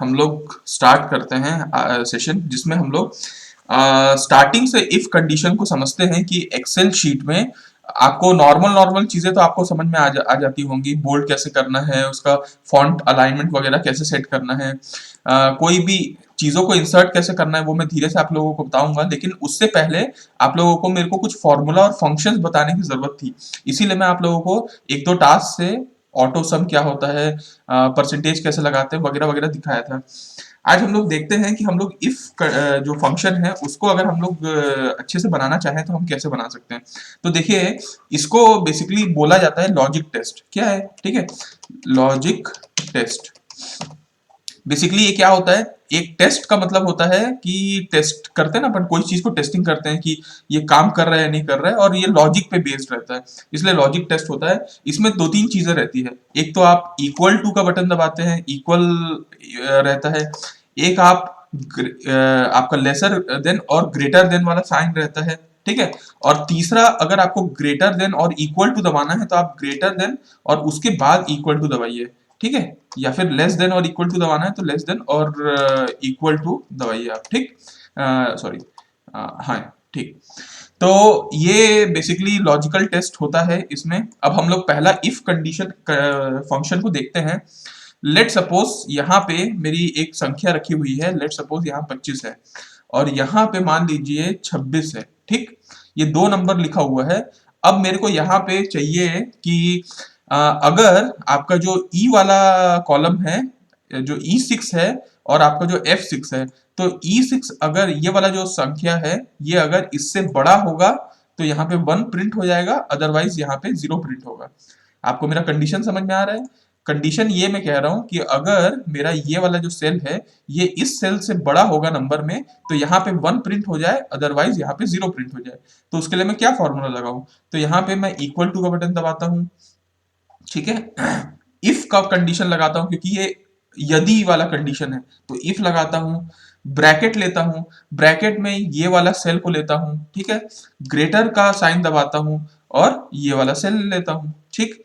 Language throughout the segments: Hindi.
हम लोग स्टार्ट करते हैं सेशन जिसमें हम लोग स्टार्टिंग से इफ कंडीशन को समझते हैं कि एक्सेल शीट में आपको नॉर्मल नॉर्मल चीजें तो आपको समझ में आ जाती होंगी। बोल्ड कैसे करना है, उसका फॉन्ट अलाइनमेंट वगैरह कैसे सेट करना है, कोई भी चीजों को इंसर्ट कैसे करना है वो मैं धीरे से आप लोगों को बताऊंगा। लेकिन उससे पहले आप लोगों को मेरे को कुछ फॉर्मूला और फंक्शंस बताने की जरूरत थी, इसीलिए मैं आप लोगों को एक दो टास्क से ऑटो सम क्या होता है, परसेंटेज कैसे लगाते हैं वगैरह वगैरह दिखाया था। आज हम लोग देखते हैं कि हम लोग इफ जो फंक्शन है उसको अगर हम लोग अच्छे से बनाना चाहें तो हम कैसे बना सकते हैं। तो देखिए, इसको बेसिकली बोला जाता है लॉजिक टेस्ट। क्या है? ठीक है, लॉजिक टेस्ट। बेसिकली ये क्या होता है, एक टेस्ट का मतलब होता है कि टेस्ट करते हैं ना अपन, कोई चीज को टेस्टिंग करते हैं कि ये काम कर रहा है या नहीं कर रहा है, और ये लॉजिक पे बेस्ड रहता है, इसलिए लॉजिक टेस्ट होता है। इसमें दो तीन चीजें रहती है। एक तो आप इक्वल टू का बटन दबाते हैं, इक्वल रहता है। एक आप आपका लेसर देन और ग्रेटर देन वाला साइन रहता है। ठीक है, और तीसरा अगर आपको ग्रेटर देन और इक्वल टू दबाना है तो आप ग्रेटर देन और उसके बाद इक्वल टू दबाइए। ठीक है, या फिर लेस देन और इक्वल टू दबाना है तो लेस देन और इक्वल टू दबाइए आप। ठीक, सॉरी, हाँ, ठीक। तो ये बेसिकली लॉजिकल टेस्ट होता है इसमें। अब हम लोग पहला इफ कंडीशन फंक्शन को देखते हैं। लेट सपोज यहाँ पे मेरी एक संख्या रखी हुई है, लेट सपोज यहाँ 25 है और यहाँ पे मान लीजिए 26 है। ठीक, ये दो नंबर लिखा हुआ है। अब मेरे को यहाँ पे चाहिए कि अगर आपका जो ई वाला कॉलम है, जो E6 है, और आपका जो F6 है, तो E6 अगर ये वाला जो संख्या है ये अगर इससे बड़ा होगा तो यहाँ पे 1 प्रिंट हो जाएगा, अदरवाइज यहाँ पे 0 प्रिंट होगा। आपको मेरा कंडीशन समझ में आ रहा है? कंडीशन ये मैं कह रहा हूं कि अगर मेरा ये वाला जो सेल है ये इस सेल से बड़ा होगा नंबर में तो यहाँ पे 1 प्रिंट हो जाए, अदरवाइज यहाँ पे 0 प्रिंट हो जाए। तो उसके लिए मैं क्या फॉर्मूला लगाऊं? तो यहाँ पे मैं इक्वल टू का बटन दबाता हूं। ठीक है, इफ का कंडीशन लगाता हूं क्योंकि ये यदि वाला कंडीशन है, तो इफ लगाता हूं, ब्रैकेट लेता हूं, ब्रैकेट में ये वाला सेल को लेता हूं। ठीक है, ग्रेटर का साइन दबाता हूं और ये वाला सेल लेता हूं। ठीक,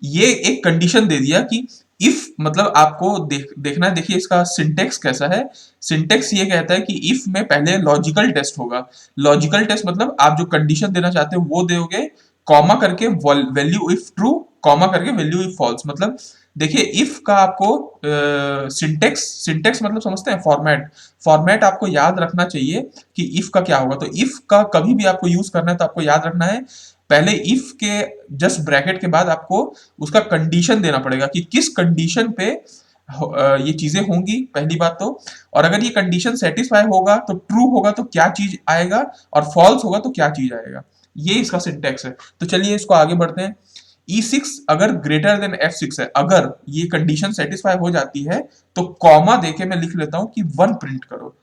ये एक कंडीशन दे दिया कि इफ मतलब आपको देखना है। देखिए इसका सिंटेक्स कैसा है। सिंटेक्स ये कहता है कि इफ में पहले लॉजिकल टेस्ट होगा। लॉजिकल टेस्ट मतलब आप जो कंडीशन देना चाहते हो वो दोगे, कॉमा करके वैल्यू इफ ट्रू, कॉमा करके वैल्यू इफ फॉल्स। मतलब देखिए इफ का आपको सिंटेक्स, सिंटेक्स मतलब समझते हैं, फॉर्मेट। फॉर्मेट आपको याद रखना चाहिए कि इफ का क्या होगा। तो इफ का कभी भी आपको यूज करना है तो आपको याद रखना है पहले इफ के जस्ट ब्रैकेट के बाद आपको उसका कंडीशन देना पड़ेगा कि किस कंडीशन पे ये चीजें होंगी, पहली बात तो। और अगर ये कंडीशन सेटिस्फाई होगा तो ट्रू होगा तो क्या चीज आएगा, और फॉल्स होगा तो क्या चीज आएगा। ये इसका सिंटेक्स है। तो चलिए इसको आगे बढ़ते हैं। E6 अगर ग्रेटर देन F6 है, अगर ये कंडीशन सेटिस्फाई हो जाती है तो कॉमा देके मैं लिख लेता हूं कि 1 प्रिंट करो।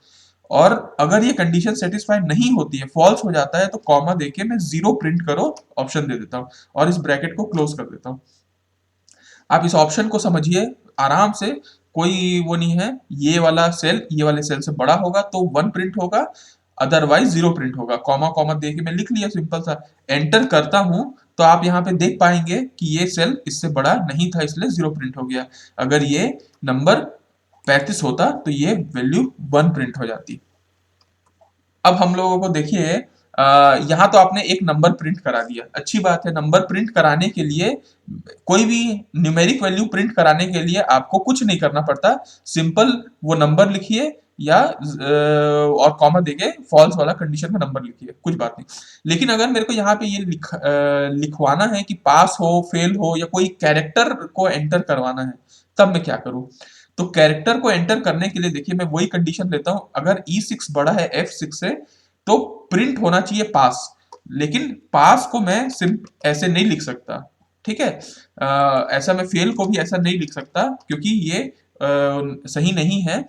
और अगर ये कंडीशन सेटिस्फाई नहीं होती है, फॉल्स हो जाता है, तो कॉमा देके मैं 0 प्रिंट करो ऑप्शन दे देता हूं और इस ब्रैकेट को क्लोज कर देता हूं। आप इस ऑप्शन को समझिए आराम से, कोई वो नहीं है। ये वाला सेल ये वाले सेल से बड़ा होगा तो 1 प्रिंट होगा, अदरवाइज 0 प्रिंट होगा। कॉमा कॉमा दे के मैं लिख लिया, सिंपल सा। एंटर करता हूं तो आप यहाँ पे देख पाएंगे कि ये सेल इससे बड़ा नहीं था इसलिए 0 प्रिंट हो गया। अगर ये नंबर 35 होता तो ये वैल्यू 1 प्रिंट हो जाती। अब हम लोगों को देखिए, यहाँ तो आपने एक नंबर प्रिंट करा दिया, अच्छी बात है। नंबर प्रिंट कराने के लिए, कोई भी न्यूमेरिक वैल्यू प्रिंट कराने के लिए आपको कुछ नहीं करना पड़ता। सिंपल वो नंबर लिखिए या और कॉमा देके फॉल्स वाला कंडीशन का नंबर लिखिए, कुछ बात नहीं। लेकिन अगर मेरे को यहाँ पे ये लिखवाना है कि पास हो, फेल हो, या कोई कैरेक्टर को एंटर करवाना है, तब मैं क्या करूँ? तो कैरेक्टर को एंटर करने के लिए देखिए मैं वही कंडीशन लेता हूं, अगर E6 बड़ा है F6 से तो प्रिंट होना चाहिए पास। लेकिन पास को मैं सिर्फ ऐसे नहीं लिख सकता। ठीक है, ऐसा मैं फेल को भी ऐसा नहीं लिख सकता क्योंकि ये सही नहीं है।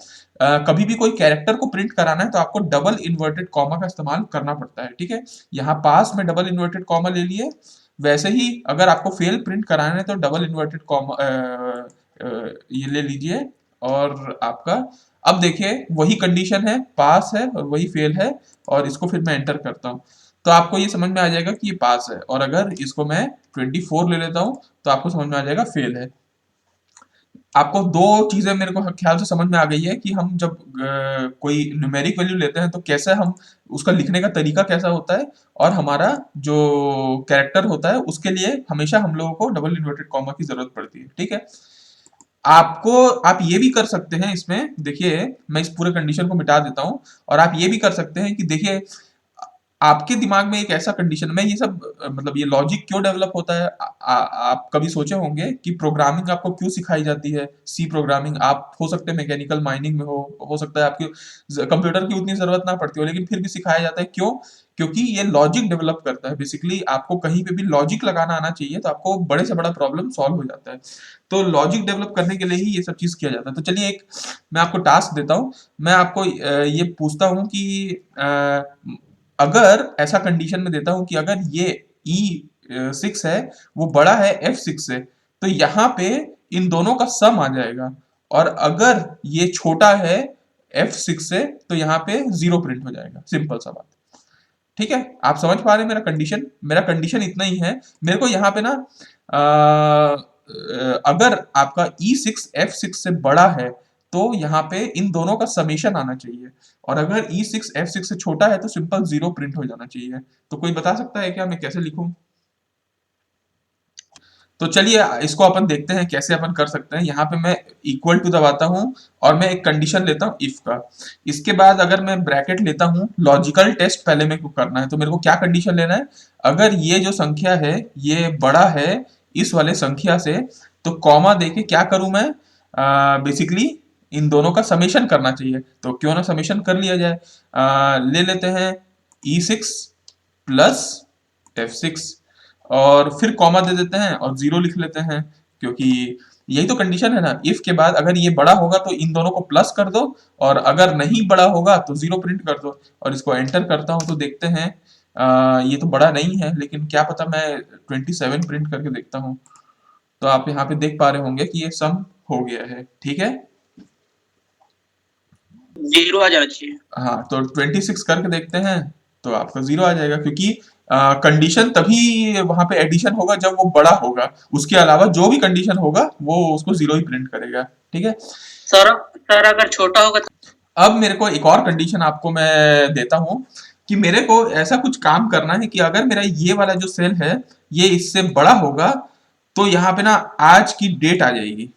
कभी भी कोई कैरेक्टर को प्रिंट कराना है तो आपको डबल इन्वर्टेड कॉमा का इस्तेमाल करना पड़ता है। ठीक है, यहाँ पास में डबल इन्वर्टेड कॉमा ले लिए। वैसे ही अगर आपको फेल प्रिंट कराना है तो डबल इन्वर्टेड कॉमा ये ले लीजिए। और आपका, अब देखिए वही कंडीशन है, पास है और वही फेल है। और इसको फिर मैं एंटर करता हूं तो आपको ये समझ में आ जाएगा कि ये पास है। और अगर इसको मैं 24 ले लेता हूं तो आपको समझ में आ जाएगा फेल है। आपको दो चीजें मेरे को ख्याल से समझ में आ गई है कि हम जब कोई न्यूमेरिक वैल्यू लेते हैं तो कैसे हम उसका लिखने का तरीका कैसा होता है, और हमारा जो कैरेक्टर होता है उसके लिए हमेशा हम लोगों को डबल इन्वर्टेड कॉमा की जरूरत पड़ती है। ठीक है, आपको आप ये भी कर सकते हैं इसमें, देखिए मैं इस पूरे कंडीशन को मिटा देता हूं, और आप ये भी कर सकते हैं कि देखिए आपके दिमाग में एक ऐसा कंडीशन में ये सब मतलब ये लॉजिक क्यों डेवलप होता है, आप कभी सोचे होंगे कि प्रोग्रामिंग आपको क्यों सिखाई जाती है, सी प्रोग्रामिंग। आप हो सकते हैं मैकेनिकल माइनिंग में हो सकता है आपकी कंप्यूटर की उतनी जरूरत ना पड़ती हो, लेकिन फिर भी सिखाया जाता है। क्यों? क्योंकि ये लॉजिक डेवलप करता है। बेसिकली आपको कहीं पे भी लॉजिक लगाना आना चाहिए, तो आपको बड़े से बड़ा प्रॉब्लम सॉल्व हो जाता है। तो लॉजिक डेवलप करने के लिए ही ये सब चीज किया जाता है। तो चलिए एक मैं आपको टास्क देता हूँ, मैं आपको ये पूछता हूँ कि अगर ऐसा कंडीशन में देता हूं कि अगर ये E6 है वो बड़ा है F6 से, तो यहाँ पे इन दोनों का सम आ जाएगा, और अगर ये छोटा है F6 से तो यहाँ पे जीरो प्रिंट हो जाएगा। सिंपल सा बात। ठीक है, आप समझ पा रहे हैं मेरा कंडीशन इतना ही है। मेरे को यहाँ पे ना अगर आपका E6 F6 से बड़ा है तो यहाँ पे इन दोनों का समेशन आना चाहिए, और अगर E6 F6 से छोटा है तो सिंपल जीरो प्रिंट हो जाना चाहिए। तो कोई बता सकता है क्या मैं कैसे लिखूं? तो चलिए इसको अपन देखते हैं कैसे अपन कर सकते हैं। यहाँ पे मैं इक्वल टू दबाता हूँ और मैं एक कंडीशन लेता हूँ इफ का। इसके बाद अगर मैं ब्रैकेट लेता हूँ, लॉजिकल टेस्ट पहले मेरे को करना है, तो मेरे को क्या कंडीशन लेना है? अगर ये जो संख्या है ये बड़ा है इस वाले संख्या से, तो कॉमा देके क्या करूं मैं? बेसिकली इन दोनों का समेशन करना चाहिए। तो क्यों ना समेशन कर लिया जाए। ले लेते हैं E6 प्लस F6, और फिर कॉमा दे देते हैं और जीरो लिख लेते हैं, क्योंकि यही तो कंडीशन है ना। इफ के बाद अगर ये बड़ा होगा तो इन दोनों को प्लस कर दो, और अगर नहीं बड़ा होगा तो जीरो प्रिंट कर दो। और इसको एंटर करता हूं तो देखते हैं ये तो बड़ा नहीं है, लेकिन क्या पता, मैं 27 प्रिंट करके देखता हूँ। तो आप यहाँ पे देख पा रहे होंगे कि ये सम हो गया है। ठीक है, जीरो आ जाना चाहिए। हाँ तो 26 करके देखते हैं तो आपका जीरो आ जाएगा, क्योंकि कंडीशन तभी वहां पे एडिशन होगा जब वो बड़ा होगा। उसके अलावा जो भी कंडीशन होगा वो उसको जीरो ही प्रिंट करेगा। ठीक है, सर सर अगर छोटा होगा तो? अब मेरे को एक और कंडीशन आपको मैं देता हूं कि मेरे को ऐसा कुछ काम करना है कि अगर मेरा ये वाला जो सेल है ये इससे बड़ा होगा, तो यहाँ पे ना आज की डेट आ जाएगी,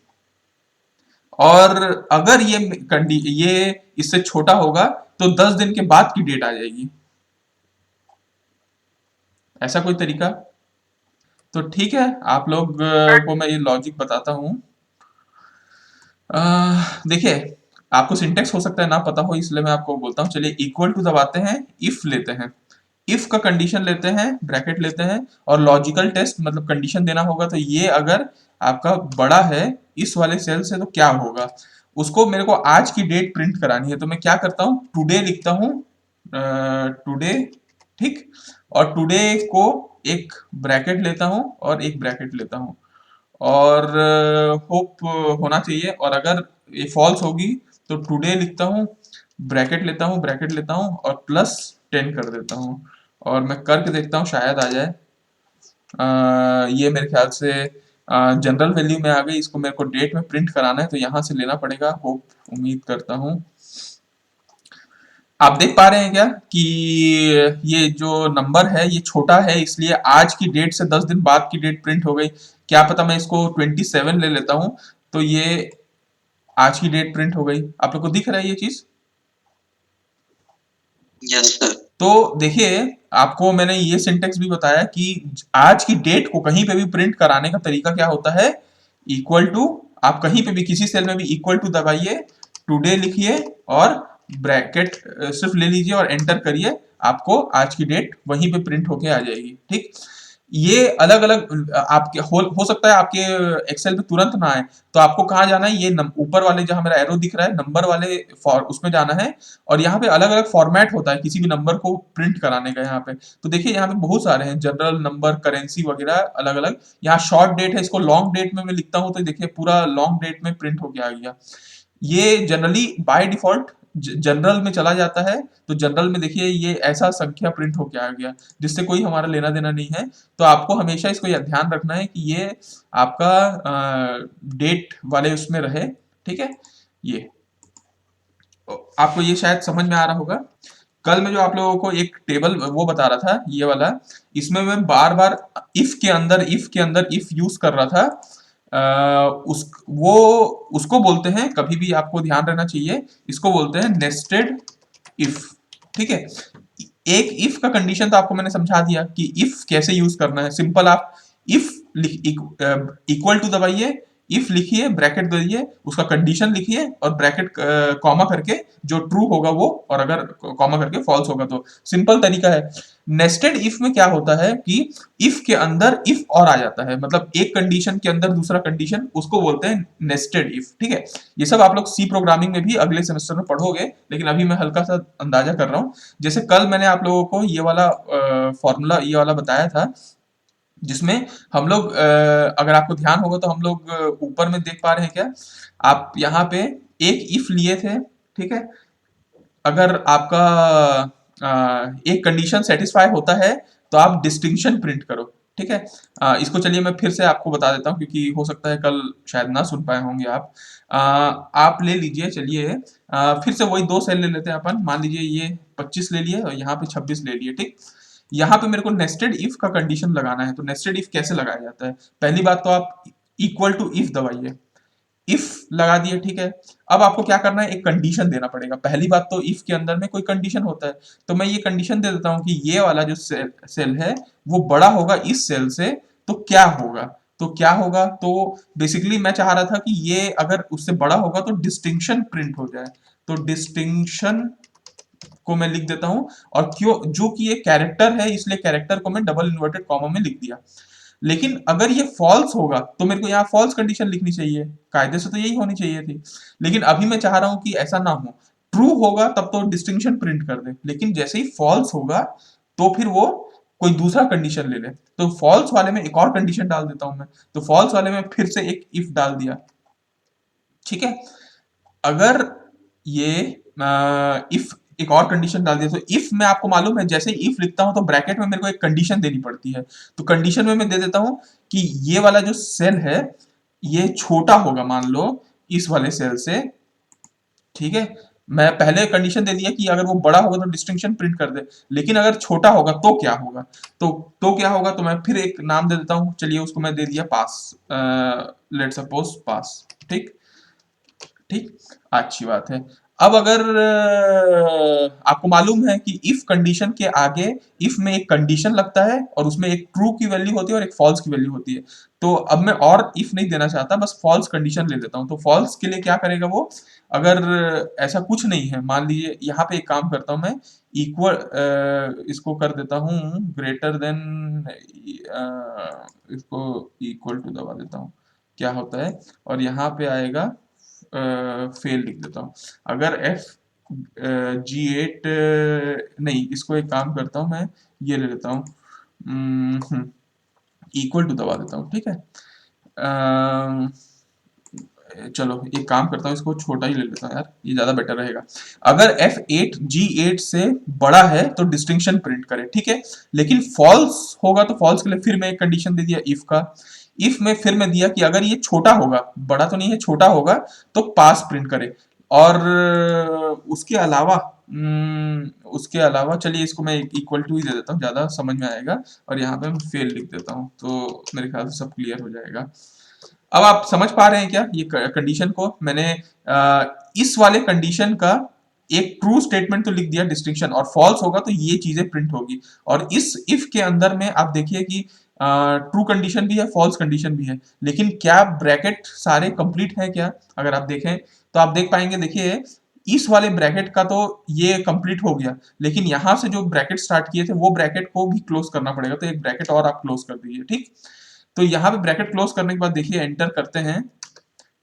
और अगर ये इससे छोटा होगा तो 10 दिन के बाद की डेट आ जाएगी। ऐसा कोई तरीका? तो ठीक है, आप लोग को मैं ये लॉजिक बताता हूँ। देखिए आपको सिंटेक्स हो सकता है ना पता हो, इसलिए मैं आपको बोलता हूँ। चलिए इक्वल टू दबाते हैं, इफ लेते हैं, इफ का कंडीशन लेते हैं, ब्रैकेट लेते हैं, और लॉजिकल टेस्ट मतलब कंडीशन देना होगा। तो ये अगर आपका बड़ा है इस वाले सेल से तो क्या होगा, उसको मेरे को आज की डेट प्रिंट करानी है। तो मैं क्या करता हूँ, टुडे लिखता हूँ, टुडे। ठीक, और टुडे को एक ब्रैकेट लेता हूँ और एक ब्रैकेट लेता हूँ, और होप होना चाहिए। और अगर ये फॉल्स होगी तो टुडे लिखता हूँ, ब्रैकेट लेता हूँ और प्लस 10 कर देता हूँ, और मैं करके देखता हूँ शायद आ जाए। ये मेरे ख्याल से जनरल वैल्यू में आ गई। इसको मेरे को डेट में प्रिंट कराना है तो यहाँ से लेना पड़ेगा, होप उम्मीद करता हूँ। आप देख पा रहे हैं क्या कि ये जो नंबर है ये छोटा है, इसलिए आज की डेट से 10 दिन बाद की डेट प्रिंट हो गई। क्या पता मैं इसको 27 ले लेता हूं तो ये आज की डेट प्रिंट हो गई। आप लोग को दिख रहा है ये चीज? Yes sir. तो देखिए आपको मैंने ये सिंटेक्स भी बताया कि आज की डेट को कहीं पे भी प्रिंट कराने का तरीका क्या होता है। इक्वल टू, आप कहीं पे भी किसी सेल में भी इक्वल टू दबाइए, टुडे लिखिए और ब्रैकेट सिर्फ ले लीजिए और एंटर करिए, आपको आज की डेट वहीं पे प्रिंट होके आ जाएगी। ठीक, ये अलग अलग आपके हो सकता है आपके एक्सेल पे तुरंत ना आए, तो आपको कहाँ जाना है, ये ऊपर वाले जहां मेरा एरो दिख रहा है नंबर वाले उसमें जाना है, और यहाँ पे अलग अलग फॉर्मेट होता है किसी भी नंबर को प्रिंट कराने का। यहाँ पे तो देखिए यहाँ पे बहुत सारे हैं, जनरल नंबर, करेंसी वगैरह अलग अलग। यहाँ शॉर्ट डेट है, इसको लॉन्ग डेट में मैं लिखता हूँ तो देखिए पूरा लॉन्ग डेट में प्रिंट होके आ गया। ये जनरली बाय डिफॉल्ट जनरल में चला जाता है तो जनरल में देखिए ये ऐसा संख्या प्रिंट होके आ गया जिससे कोई हमारा लेना देना नहीं है। तो आपको हमेशा इसको यह ध्यान रखना है कि ये आपका डेट वाले उसमें रहे, ठीक है। ये आपको ये शायद समझ में आ रहा होगा। कल मैं जो आप लोगों को एक टेबल वो बता रहा था ये वाला, इसमें मैं बार बार इफ इफ यूज कर रहा था। वो उसको बोलते हैं, कभी भी आपको ध्यान रहना चाहिए, इसको बोलते हैं नेस्टेड इफ, ठीक है। एक इफ का कंडीशन तो आपको मैंने समझा दिया कि इफ कैसे यूज करना है। सिंपल आप इफ इक्वल टू दबाइए, इफ लिखिए, ब्रैकेट दीजिए, उसका कंडीशन लिखिए और ब्रैकेट कॉमा करके जो ट्रू होगा वो, और अगर कॉमा करके फॉल्स होगा तो। सिंपल तरीका है। नेस्टेड इफ में क्या होता है कि इफ के अंदर इफ और आ जाता है, मतलब एक कंडीशन के अंदर दूसरा कंडीशन, उसको बोलते हैं नेस्टेड इफ, ठीक है। ये सब आप लोग सी प्रोग्रामिंग में भी अगले सेमेस्टर में पढ़ोगे, लेकिन अभी मैं हल्का सा अंदाजा कर रहा हूँ। जैसे कल मैंने आप लोगों को ये वाला फॉर्मूला ये वाला बताया था, जिसमें हम लोग अगर आपको ध्यान होगा तो हम लोग ऊपर में देख पा रहे हैं क्या, आप यहाँ पे एक इफ लिए थे, ठीक है। अगर आपका एक कंडीशन सेटिस्फाई होता है तो आप डिस्टिंक्शन प्रिंट करो, ठीक है। इसको चलिए मैं फिर से आपको बता देता हूँ, क्योंकि हो सकता है कल शायद ना सुन पाए होंगे आप। आप ले लीजिए, चलिए फिर से वही दो सेल ले लेते हैं अपन। मान लीजिए ये 25 ले लिए और यहाँ पे 26 ले लिए, ठीक। यहाँ पे मेरे को नेस्टेड इफ का कंडीशन लगाना है। तो नेस्टेड इफ कैसे लगाया जाता है, पहली बात तो आप इक्वल टू इफ दबाइए, इफ लगा दिए, ठीक है। अब आपको क्या करना है, एक कंडीशन देना पड़ेगा। पहली बात तो इफ के अंदर में कोई कंडीशन होता है, तो मैं ये कंडीशन दे देता हूं कि ये वाला जो सेल है वो बड़ा होगा इस सेल से, तो क्या होगा, तो क्या होगा, तो बेसिकली मैं चाह रहा था कि ये अगर उससे बड़ा होगा तो डिस्टिंक्शन प्रिंट हो जाए। तो डिस्टिंक्शन को मैं लिख देता हूं, और क्यों, जो कि ये कैरेक्टर है इसलिए कैरेक्टर को मैं डबल इन्वर्टेड कॉमा में लिख दिया। लेकिन अगर ये फॉल्स होगा तो मेरे को यहाँ फॉल्स कंडीशन लिखनी चाहिए, कायदे से तो यही होनी चाहिए थी। लेकिन अभी मैं चाह रहा हूं कि ऐसा ना हो, ट्रू होगा तब तो डिस्टिंक्शन प्रिंट कर दे, लेकिन जैसे ही फॉल्स होगा तो फिर वो कोई दूसरा कंडीशन ले ले। तो फॉल्स वाले में एक और कंडीशन डाल देता हूं मैं। तो फॉल्स वाले में फिर से एक इफ डाल दिया, ठीक है। अगर ये इफ एक और कंडीशन डाल दिया, तो इफ में आपको मालूम है जैसे इफ लिखता हूं तो ब्रैकेट में मेरे को एक कंडीशन देनी पड़ती है। तो कंडीशन में मैं दे देता हूं कि ये वाला जो सेल है ये छोटा होगा, मान लो इस वाले सेल से, ठीक है। मैं पहले कंडीशन दे दिया कि अगर वो बड़ा होगा तो डिस्टिंक्शन प्रिंट कर दे, लेकिन अगर छोटा होगा तो क्या होगा, तो क्या होगा, तो मैं फिर एक नाम दे देता हूं। चलिए उसको मैं दे दिया पास, लेट सपोज पास, ठीक। ठीक, अच्छी बात है। अब अगर आपको मालूम है कि इफ कंडीशन के आगे इफ में एक कंडीशन लगता है और उसमें एक ट्रू की वैल्यू होती है और एक फॉल्स की वैल्यू होती है। तो अब मैं और इफ नहीं देना चाहता, बस फॉल्स कंडीशन ले लेता हूं। तो फॉल्स के लिए क्या करेगा वो, अगर ऐसा कुछ नहीं है, मान लीजिए यहाँ पे एक काम करता हूं मैं, इक्वल इसको कर देता हूं ग्रेटर देन, इसको इक्वल टू दबा देता हूं, क्या होता है, और यहाँ पे आएगा फेल लिख देता हूँ। अगर एफ G8 नहीं, इसको एक काम करता हूँ मैं, ये ले लेता हूँ, इक्वल टू दबा देता हूँ, ठीक है। चलो एक काम करता हूँ, इसको छोटा ही ले लेता हूँ यार, ये ज्यादा बेटर रहेगा। अगर F8 G8 से बड़ा है तो डिस्टिंक्शन प्रिंट करे, ठीक है। लेकिन फॉल्स होगा तो फॉल्स के लिए फिर मैं एक कंडीशन दे दिया इफ का। इफ में फिर मैं दिया कि अगर ये छोटा होगा, बड़ा तो नहीं है, छोटा होगा, तो पास प्रिंट करे। और उसके अलावा चलिए इसको मैं इक्वल टू ही दे देता हूँ, ज्यादा समझ में आएगा। और यहाँ पे मैं फेल लिख देता हूँ, तो मेरे ख्याल से सब क्लियर हो जाएगा। अब आप समझ पा रहे हैं क्या ये कंडीशन को, मैंने इस वाले कंडीशन का एक ट्रू स्टेटमेंट तो लिख दिया डिस्टिंक्शन, और फॉल्स होगा तो ये चीजें प्रिंट होगी। और इस इफ के अंदर में आप देखिए कि ट्रू कंडीशन भी है, फॉल्स कंडीशन भी है, लेकिन क्या ब्रैकेट सारे कंप्लीट है क्या, अगर आप देखें तो आप देख पाएंगे। देखिए इस वाले ब्रैकेट का तो ये कंप्लीट हो गया, लेकिन यहां से जो ब्रैकेट स्टार्ट किए थे वो ब्रैकेट को भी क्लोज करना पड़ेगा, तो एक ब्रैकेट और आप क्लोज कर दीजिए, ठीक। तो यहाँ पे ब्रैकेट क्लोज करने के बाद देखिए एंटर करते हैं,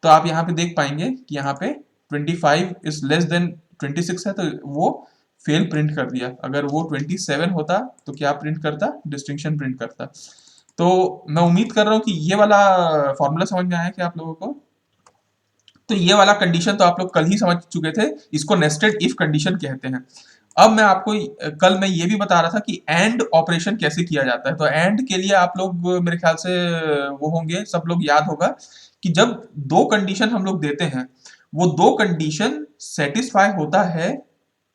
तो आप यहाँ पे देख पाएंगे कि यहाँ पे 25 इज लेस देन 26 है, तो वो फेल प्रिंट कर दिया। अगर वो 27 होता तो क्या प्रिंट करता, डिस्टिंक्शन प्रिंट करता। तो मैं उम्मीद कर रहा हूँ कि ये वाला फॉर्मूला समझ में आया क्या आप लोगों को। तो ये वाला कंडीशन तो आप लोग कल ही समझ चुके थे, इसको नेस्टेड इफ कंडीशन कहते हैं। अब मैं आपको कल मैं ये भी बता रहा था कि एंड ऑपरेशन कैसे किया जाता है। तो एंड के लिए आप लोग मेरे ख्याल से वो होंगे, सब लोग याद होगा कि जब दो कंडीशन हम लोग देते हैं, वो दो कंडीशन सेटिस्फाई होता है,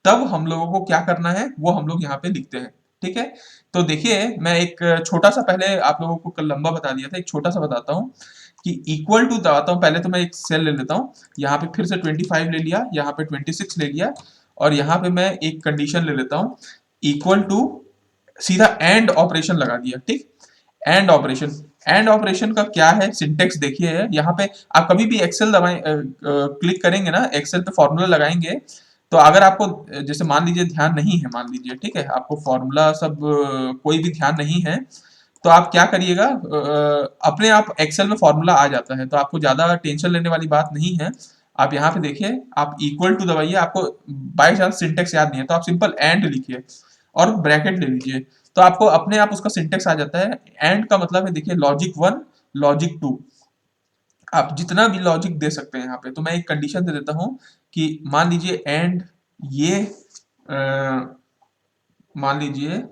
तब हम लोगों को क्या करना है वो हम लोग यहाँ पे लिखते हैं। ठीक है, तो देखिए मैं एक छोटा सा, पहले आप लोगों को कल लंबा बता दिया था, एक छोटा सा बताता हूँ कि इक्वल टू बताता हूँ। पहले तो मैं एक सेल ले लेता हूँ, यहाँ पे फिर से 25 ले लिया, यहाँ पे 26 ले लिया, और यहाँ पे मैं एक कंडीशन ले लेता हूँ इक्वल टू, सीधा एंड ऑपरेशन लगा दिया। ठीक, एंड ऑपरेशन, एंड ऑपरेशन का क्या है सिंटेक्स देखिए। यहाँ पे आप कभी भी एक्सेल दबाएं, क्लिक करेंगे ना, एक्सेल पे फॉर्मूला लगाएंगे, तो अगर आपको जैसे मान लीजिए ध्यान नहीं है, मान लीजिए ठीक है, आपको फॉर्मूला सब कोई भी ध्यान नहीं है, तो आप क्या करिएगा, अपने आप एक्सेल में फॉर्मूला आ जाता है, तो आपको ज्यादा टेंशन लेने वाली बात नहीं है। आप यहाँ पे देखिए, आप इक्वल टू दबाइए, आपको बाई चांस सिंटेक्स याद नहीं है तो आप सिंपल एंड लिखिए और ब्रैकेट ले लीजिए, तो आपको अपने आप उसका सिंटेक्स आ जाता है। एंड का मतलब है, देखिए लॉजिक 1, लॉजिक 2, आप जितना भी लॉजिक दे सकते हैं यहाँ पे। तो मैं एक कंडीशन दे देता हूँ कि मान लीजिए एंड ये मान लीजिए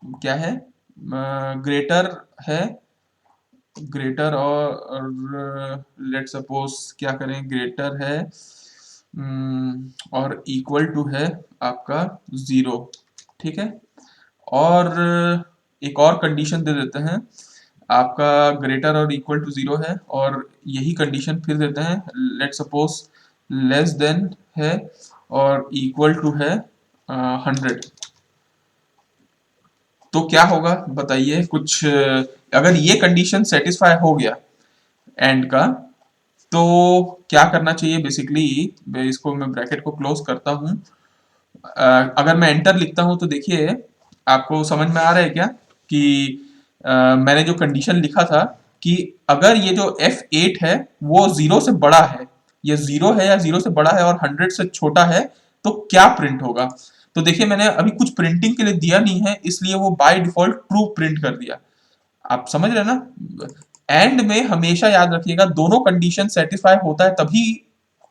क्या है, ग्रेटर है, ग्रेटर और लेट सपोज क्या करें, ग्रेटर है और इक्वल टू है आपका 0। ठीक है, और एक और कंडीशन दे देते हैं, आपका ग्रेटर और इक्वल टू 0 है, और यही कंडीशन फिर देते हैं, लेट सपोज लेस देन है और इक्वल टू है 100। तो क्या होगा बताइए कुछ, अगर ये कंडीशन सेटिस्फाई हो गया एंड का, तो क्या करना चाहिए बेसिकली। इसको मैं ब्रैकेट को क्लोज करता हूं, अगर मैं एंटर लिखता हूं तो देखिए आपको समझ में आ रहा है क्या कि मैंने जो कंडीशन लिखा था कि अगर ये जो F8 है वो 0 से बड़ा है, ये 0 है या 0 से बड़ा है और 100 से छोटा है, तो क्या प्रिंट होगा। तो देखिए मैंने अभी कुछ प्रिंटिंग के लिए दिया नहीं है, इसलिए वो बाय डिफॉल्ट ट्रू प्रिंट कर दिया। आप समझ रहे हैं ना, एंड में हमेशा याद रखिएगा दोनों कंडीशन सेटिस्फाई होता है तभी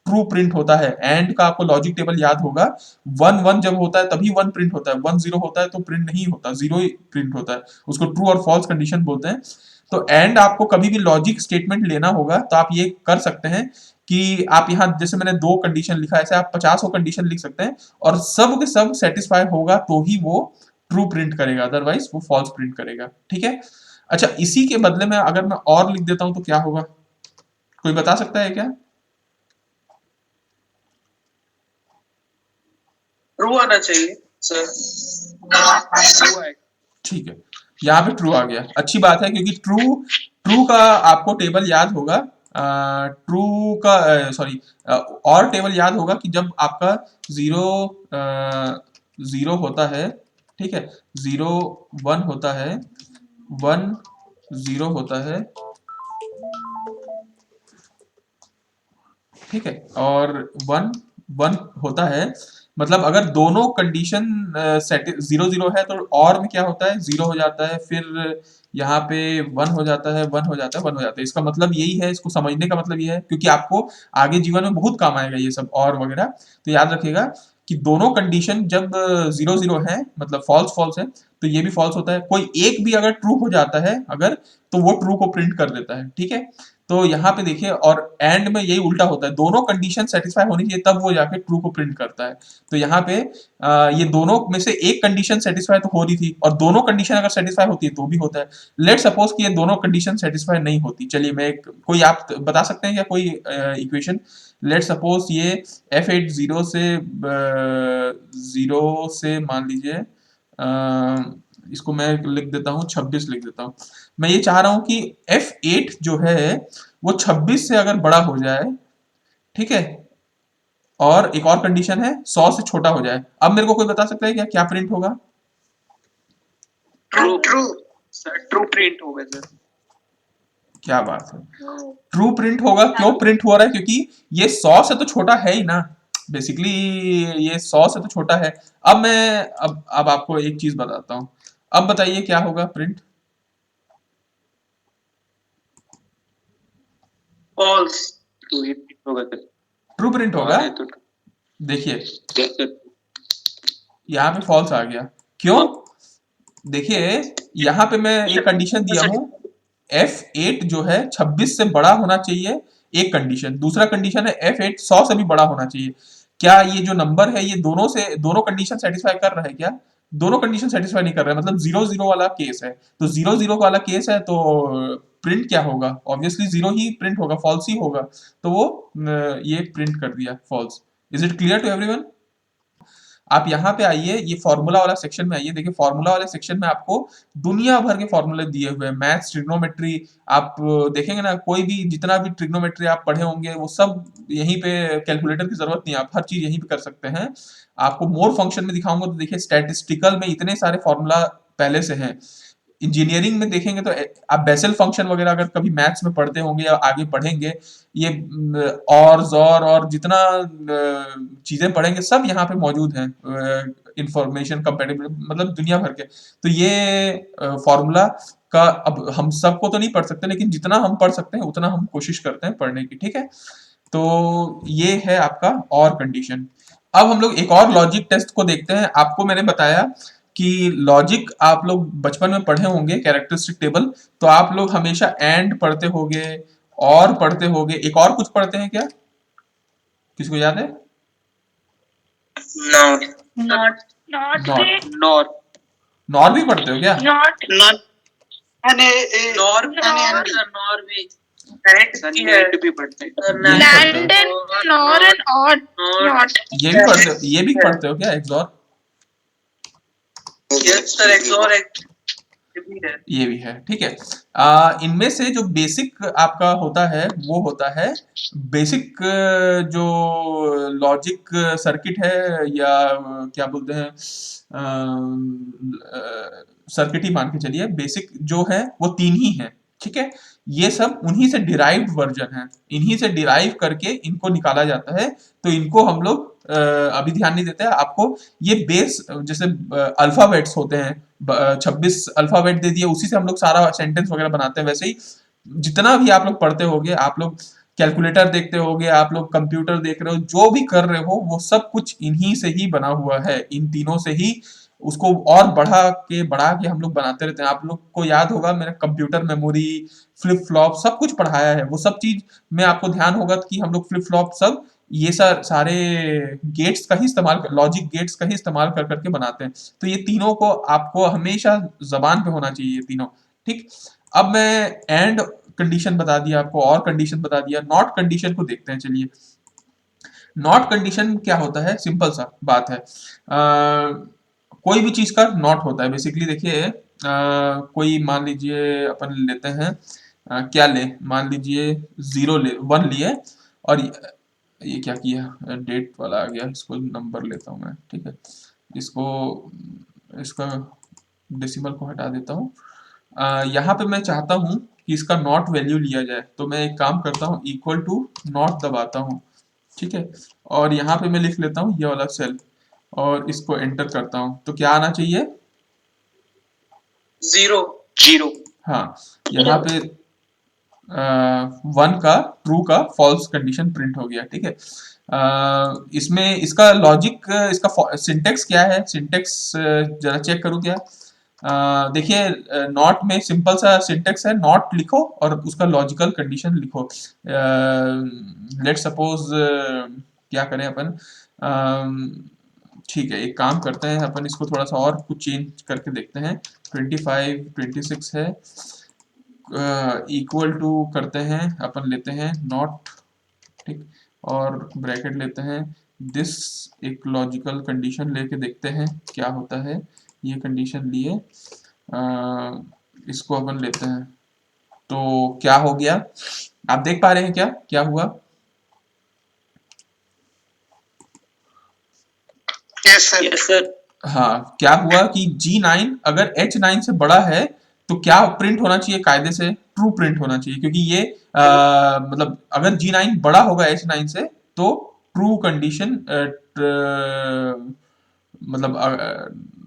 ट्रू प्रिंट होता है। एंड का आपको लॉजिक टेबल याद होगा, 1 1 जब होता है तभी 1 प्रिंट होता है, 1 0 होता है तो प्रिंट नहीं होता, 0 ही प्रिंट होता है, उसको ट्रू और फॉल्स कंडीशन बोलते हैं। तो एंड आपको कभी भी लॉजिक स्टेटमेंट लेना होगा तो आप ये कर सकते हैं कि आप यहाँ जैसे मैंने 2 कंडीशन लिखा है, ऐसे आप 50 कंडीशन लिख सकते हैं, और सब के सब सेटिस्फाई होगा तो ही वो ट्रू प्रिंट करेगा, अदरवाइज वो फॉल्स प्रिंट करेगा। ठीक है, अच्छा इसी के बदले में अगर मैं और लिख देता हूं तो क्या होगा, कोई बता सकता है क्या। ट्रू आना चाहिए सर। ट्रू है। ठीक है, यहाँ पे ट्रू आ गया, अच्छी बात है, क्योंकि ट्रू ट्रू का आपको टेबल याद होगा, ट्रू का सॉरी और टेबल याद होगा कि जब आपका 0 0 होता है, ठीक है, 0 1 होता है, 1 0 होता है, ठीक है, और 1 1 होता है, मतलब अगर दोनों कंडीशन सेट 0 0 है तो और में क्या होता है, 0 हो जाता है, फिर यहाँ पे 1 हो जाता है, 1 हो जाता है, 1 हो जाता है। इसका मतलब यही है, इसको समझने का मतलब ये है, क्योंकि आपको आगे जीवन में बहुत काम आएगा ये सब और वगैरह। तो याद रखिएगा कि दोनों कंडीशन जब 0 0 है, मतलब फॉल्स फॉल्स है, तो ये भी फॉल्स होता है। कोई एक भी अगर ट्रू हो जाता है अगर, तो वो ट्रू को प्रिंट कर देता है। ठीक है, तो यहाँ पे देखिए, और एंड में यही उल्टा होता है, दोनों कंडीशन सेटिस्फाई होनी चाहिए तब वो जाके ट्रू को प्रिंट करता है। तो यहाँ पे ये दोनों में से एक कंडीशन सेटिस्फाई तो हो रही थी, और दोनों कंडीशन अगर सेटिस्फाई होती है तो भी होता है। लेट सपोज कि ये दोनों कंडीशन सेटिस्फाई नहीं होती, चलिए मैं एक कोई आप बता सकते हैं क्या कोई इक्वेशन। लेट सपोज ये F8 0 से मान लीजिए इसको मैं लिख देता हूँ 26 लिख देता हूँ। मैं ये चाह रहा हूं कि F8 जो है वो 26 से अगर बड़ा हो जाए, ठीक है, और एक और कंडीशन है 100 से छोटा हो जाए। अब मेरे को कोई बता सकता है क्या क्या प्रिंट होगा। True true sir, true print होगा सर। क्या बात है, ट्रू प्रिंट होगा। क्यों प्रिंट हो रहा है, क्योंकि ये 100 से तो छोटा है ही ना, बेसिकली ये 100 से तो छोटा है। अब मैं अब आपको एक चीज बताता हूं, अब बताइए क्या होगा प्रिंट। फॉल्स। ट्रू ही प्रिंट होगा सर। ट्रू प्रिंट होगा। हाँ, ये तो देखिए yes, sir. यहाँ पे फॉल्स आ गया, क्यों? देखिए यहाँ पे मैं एक कंडीशन दिया हूँ, F8 जो है 26 से बड़ा होना चाहिए, एक कंडीशन। दूसरा कंडीशन है F8 100 से भी बड़ा होना चाहिए। क्या ये जो नंबर है ये दोनों कंडीशन सेटिस्फाई कर रहा है क्या? दोनों कंडीशन सेटिस्फाई नहीं कर रहा है, मतलब 0 0 वाला केस है। तो 0 0 वाला केस है तो प्रिंट क्या होगा? ऑब्वियसली 0 ही प्रिंट होगा, फॉल्स ही होगा। तो वो ये प्रिंट कर दिया false. Is it clear to everyone? आप यहाँ पे आइए, ये फॉर्मूला वाला सेक्शन में आइए। देखिए फॉर्मूला वाले सेक्शन में आपको दुनिया भर के फॉर्मूले दिए हुए हैं, मैथ्स, ट्रिग्नोमेट्री। आप देखेंगे ना, कोई भी जितना भी ट्रिग्नोमेट्री आप पढ़े होंगे वो सब यहीं पे, कैलकुलेटर की जरूरत नहीं है, आप हर चीज यहीं पे कर सकते हैं। आपको मोर फंक्शन में दिखाऊंगा तो देखिए स्टैटिस्टिकल में इतने सारे फॉर्मूला पहले से हैं। इंजीनियरिंग में देखेंगे तो आप बेसल फंक्शन वगैरह अगर कभी मैथ्स में पढ़ते होंगे या आगे पढ़ेंगे, ये और जितना चीजें पढ़ेंगे सब यहाँ पे मौजूद हैं। इंफॉर्मेशन कंपेटिबल, मतलब दुनिया भर के। तो ये फॉर्मूला का अब हम सबको तो नहीं पढ़ सकते, लेकिन जितना हम पढ़ सकते हैं उतना हम कोशिश करते हैं पढ़ने की, ठीक है? तो ये है आपका और कंडीशन। अब हम लोग एक और लॉजिक टेस्ट को देखते हैं। आपको मैंने बताया कि लॉजिक आप लोग बचपन में पढ़े होंगे, कैरेक्टरिस्टिक टेबल। तो आप लोग हमेशा एंड पढ़ते होंगे, और पढ़ते होंगे, एक और कुछ पढ़ते हैं क्या? किसको याद है? Not. Not not. Nor. Nor भी पढ़ते हो क्या? not Not. Nor. Nor. Nor भी correct ही है। भी पढ़ते हैं। ये भी land पढ़ते हो? and nor and odd not ये भी पढ़ते हो? ये भी पढ़ते हो क्या एक्सॉर? Yes sir, XOR भी है। ये भी है, ठीक है। इनमें से जो बेसिक आपका होता है वो होता है बेसिक, जो लॉजिक सर्किट है, या क्या बोलते हैं, सर्किट ही मान के चलिए। बेसिक जो है वो 3 ही है, ठीक है। ये सब उन्हीं से डिराइव्ड वर्जन है, इन्हीं से डिराइव करके इनको निकाला जाता है। तो इनको हम लोग अभी ध्यान नहीं देते हैं। आपको ये बेस, जैसे अल्फाबेट्स होते हैं, 26 अल्फाबेट दे दिए, उसी से हम लोग सारा सेंटेंस वगैरह बनाते हैं। वैसे ही जितना भी आप लोग पढ़ते होगे, आप लोग कैलकुलेटर देखते होगे, आप लोग कंप्यूटर देख रहे हो, जो भी कर रहे हो वो सब कुछ इन्हीं से ही बना हुआ है, इन तीनों से ही। उसको और बढ़ा के हम लोग बनाते रहते हैं। आप लोग को याद होगा, मैंने कंप्यूटर मेमोरी, फ्लिप फ्लॉप सब कुछ पढ़ाया है। वो सब चीज में आपको ध्यान होगा कि हम लोग फ्लिप फ्लॉप सब ये सारे गेट्स का ही इस्तेमाल, लॉजिक गेट्स का ही इस्तेमाल कर करके बनाते हैं। तो ये तीनों को आपको हमेशा जबान पे होना चाहिए, ये तीनों, ठीक। अब मैं एंड कंडीशन बता दिया आपको, और कंडीशन बता दिया। नॉट कंडीशन को देखते हैं, चलिए। नॉट कंडीशन क्या होता है? सिंपल सा बात है। कोई भी चीज का नॉट होता है बेसिकली। देखिए कोई मान लीजिए अपन लेते हैं, क्या ले, मान लीजिए 1 लिए, और ये क्या किया, डेट वाला आ गया, इसको नंबर लेता हूँ मैं, ठीक है। इसको, इसका डेसिमल को हटा देता हूँ। यहाँ पे मैं चाहता हूँ कि इसका नॉट वैल्यू लिया जाए, तो मैं एक काम करता हूँ, इक्वल टू नॉट दबाता हूँ, ठीक है। और यहाँ पे मैं लिख लेता हूँ ये वाला सेल, और इसको एंटर करता हूँ। तो क्या आना चाहिए? 0. हाँ, यहाँ पे 1 का, ट्रू का फॉल्स कंडीशन प्रिंट हो गया, ठीक है। इसमें इसका लॉजिक, इसका सिंटेक्स क्या है? सिंटेक्स जरा चेक करूँ क्या? देखिए नॉट में सिंपल सा सिंटेक्स है, नॉट लिखो और उसका लॉजिकल कंडीशन लिखो। लेट सपोज क्या करें अपन, ठीक है, एक काम करते हैं अपन, इसको थोड़ा सा और कुछ चेंज करके देखते हैं। 25 26 है, इक्वल टू करते हैं अपन, लेते हैं नॉट, ठीक, और ब्रैकेट लेते हैं दिस। एक लॉजिकल कंडीशन लेके देखते हैं क्या होता है। ये कंडीशन लिए इसको अपन लेते हैं, तो क्या हो गया? आप देख पा रहे हैं क्या क्या हुआ? Yes sir. हाँ, क्या हुआ कि G9 अगर H9 से बड़ा है तो क्या प्रिंट होना चाहिए? कायदे से ट्रू प्रिंट होना चाहिए, क्योंकि ये मतलब अगर G9 बड़ा होगा H9 से तो ट्रू कंडीशन, मतलब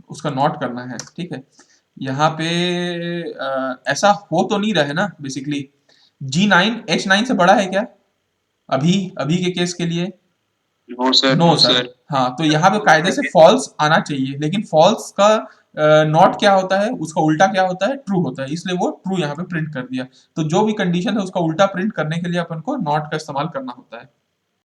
उसका नॉट करना है, ठीक है। यहाँ पे ऐसा हो तो नहीं रहा है ना बेसिकली? G9 H9 से बड़ा है क्या अभी अभी के केस के लिए? No sir, no no sir. Sir. हाँ, तो यहाँ पे कायदे से फॉल्स आना चाहिए, लेकिन फॉल्स का नॉट क्या होता है, उसका उल्टा क्या होता है, ट्रू होता है, इसलिए वो ट्रू यहाँ पे प्रिंट कर दिया। तो जो भी कंडीशन है उसका उल्टा प्रिंट करने के लिए अपन को नॉट का इस्तेमाल करना होता है।